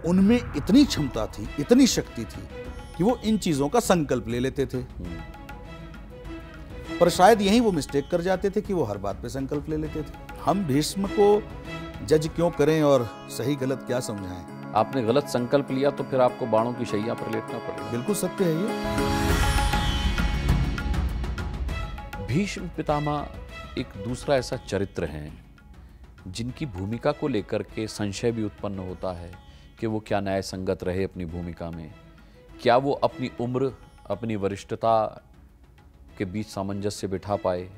उनमें इतनी क्षमता थी, इतनी शक्ति थी कि वो इन चीजों का संकल्प ले लेते थे। पर शायद यही वो मिस्टेक कर जाते थे कि वो हर बात पे संकल्प ले लेते थे। हम भीष्म को जज क्यों करें और सही गलत क्या समझाएं? आपने गलत संकल्प लिया तो फिर आपको बाणों की शैया पर लेटना पड़ेगा। बिल्कुल सत्य है ये। भीष्म पितामह एक दूसरा ऐसा चरित्र है जिनकी भूमिका को लेकर के संशय भी उत्पन्न होता है कि वो क्या न्याय संगत रहे अपनी भूमिका में, क्या वो अपनी उम्र अपनी वरिष्ठता के बीच सामंजस्य बिठा पाए,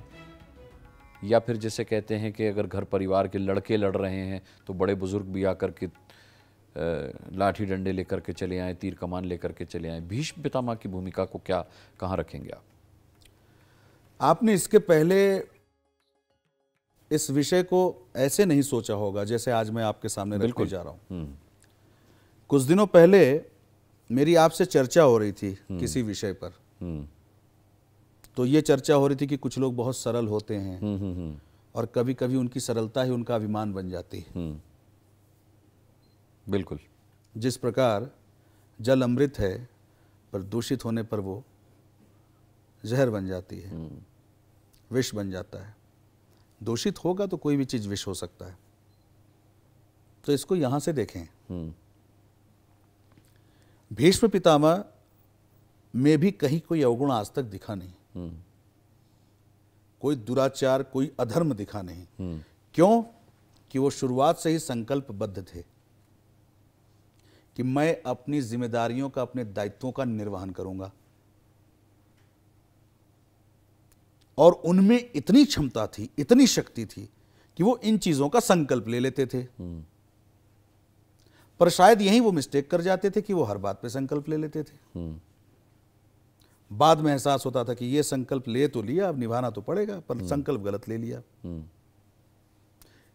या फिर जैसे कहते हैं कि अगर घर परिवार के लड़के लड़ रहे हैं तो बड़े बुजुर्ग भी आकर के लाठी डंडे लेकर के चले आए, तीर कमान लेकर के चले आए। भीष्म पितामह की भूमिका को क्या कहाँ रखेंगे आप? आपने इसके पहले इस विषय को ऐसे नहीं सोचा होगा जैसे आज मैं आपके सामने रखने जा रहा हूं। कुछ दिनों पहले मेरी आपसे चर्चा हो रही थी किसी विषय पर, तो ये चर्चा हो रही थी कि कुछ लोग बहुत सरल होते हैं और कभी कभी उनकी सरलता ही उनका अभिमान बन जाती है। बिल्कुल। जिस प्रकार जल अमृत है पर दूषित होने पर वो जहर बन जाती है, विष बन जाता है। दूषित होगा तो कोई भी चीज विष हो सकता है। तो इसको यहां से देखें। भीष्म पितामह में भी कहीं कोई अवगुण आज तक दिखा नहीं, कोई दुराचार, कोई अधर्म दिखा नहीं। क्यों? कि वो शुरुआत से ही संकल्पबद्ध थे कि मैं अपनी जिम्मेदारियों का, अपने दायित्वों का निर्वहन करूंगा। और उनमें इतनी क्षमता थी, इतनी शक्ति थी कि वो इन चीजों का संकल्प ले लेते थे। पर शायद यही वो मिस्टेक कर जाते थे कि वो हर बात पे संकल्प ले लेते थे। बाद में एहसास होता था कि ये संकल्प ले तो लिया, अब निभाना तो पड़ेगा, पर संकल्प गलत ले लिया।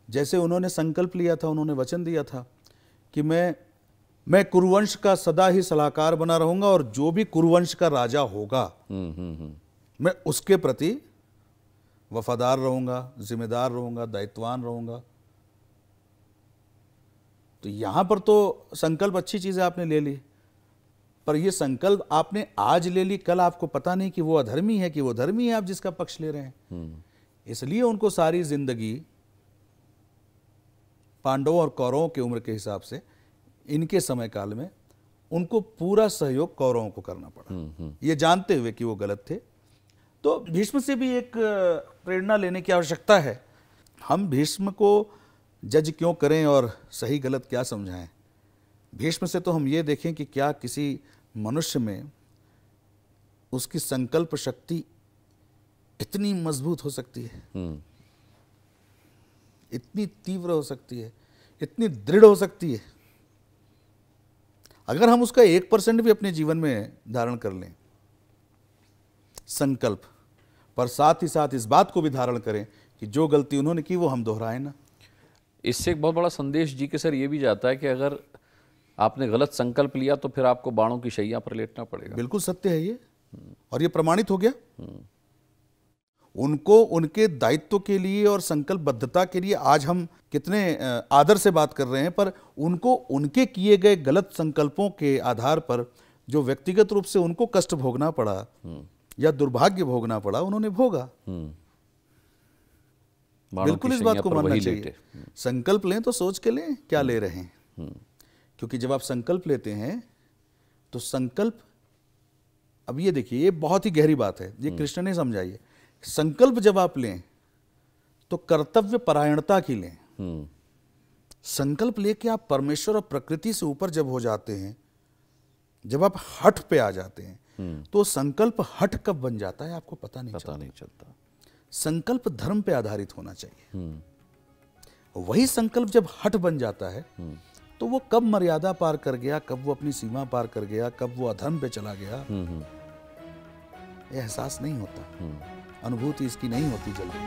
जैसे उन्होंने संकल्प लिया था, उन्होंने वचन दिया था कि मैं कुरुवंश का सदा ही सलाहकार बना रहूंगा और जो भी कुरुवंश का राजा होगा मैं उसके प्रति वफादार रहूंगा, जिम्मेदार रहूंगा, दायित्वान रहूंगा। तो यहां पर तो संकल्प अच्छी चीज है, आपने ले ली, पर यह संकल्प आपने आज ले ली, कल आपको पता नहीं कि वो अधर्मी है कि वो धर्मी है, आप जिसका पक्ष ले रहे हैं। इसलिए उनको सारी जिंदगी पांडवों और कौरवों की उम्र के हिसाब से इनके समय काल में उनको पूरा सहयोग कौरवों को करना पड़ा, ये जानते हुए कि वो गलत थे। तो भीष्म से भी एक प्रेरणा लेने की आवश्यकता है। हम भीष्म को जज क्यों करें और सही गलत क्या समझाएं? भीष्म से तो हम ये देखें कि क्या किसी मनुष्य में उसकी संकल्प शक्ति इतनी मजबूत हो सकती है, इतनी तीव्र हो सकती है, इतनी दृढ़ हो सकती है। अगर हम उसका 1% भी अपने जीवन में धारण कर लें संकल्प, पर साथ ही साथ इस बात को भी धारण करें कि जो गलती उन्होंने की वो हम दोहराएं ना। इससे एक बहुत बड़ा संदेश जी के सर ये भी जाता है कि अगर आपने गलत संकल्प लिया तो फिर आपको बाणों की शैया पर लेटना पड़ेगा। बिल्कुल सत्य है ये, और ये प्रमाणित हो गया। उनको उनके दायित्व के लिए और संकल्पबद्धता के लिए आज हम कितने आदर से बात कर रहे हैं, पर उनको उनके किए गए गलत संकल्पों के आधार पर जो व्यक्तिगत रूप से उनको कष्ट भोगना पड़ा या दुर्भाग्य भोगना पड़ा, उन्होंने भोगा। बिल्कुल इस बात को मानना चाहिए। संकल्प लें तो सोच के लें क्या ले रहे हैं, क्योंकि जब आप संकल्प लेते हैं तो संकल्प, अब ये देखिए, ये बहुत ही गहरी बात है, ये कृष्ण ने समझाई है। संकल्प जब आप लें तो कर्तव्य परायणता की लें। संकल्प लेके आप परमेश्वर और प्रकृति से ऊपर जब हो जाते हैं, जब आप हठ पे आ जाते हैं, तो संकल्प हठ कब बन जाता है आपको पता नहीं चलता। संकल्प धर्म पे आधारित होना चाहिए। वही संकल्प जब हठ बन जाता है तो वो कब मर्यादा पार कर गया, कब वो अपनी सीमा पार कर गया, कब वो अधर्म पे चला गया, एहसास नहीं होता, अनुभूति इसकी नहीं होती जल्दी।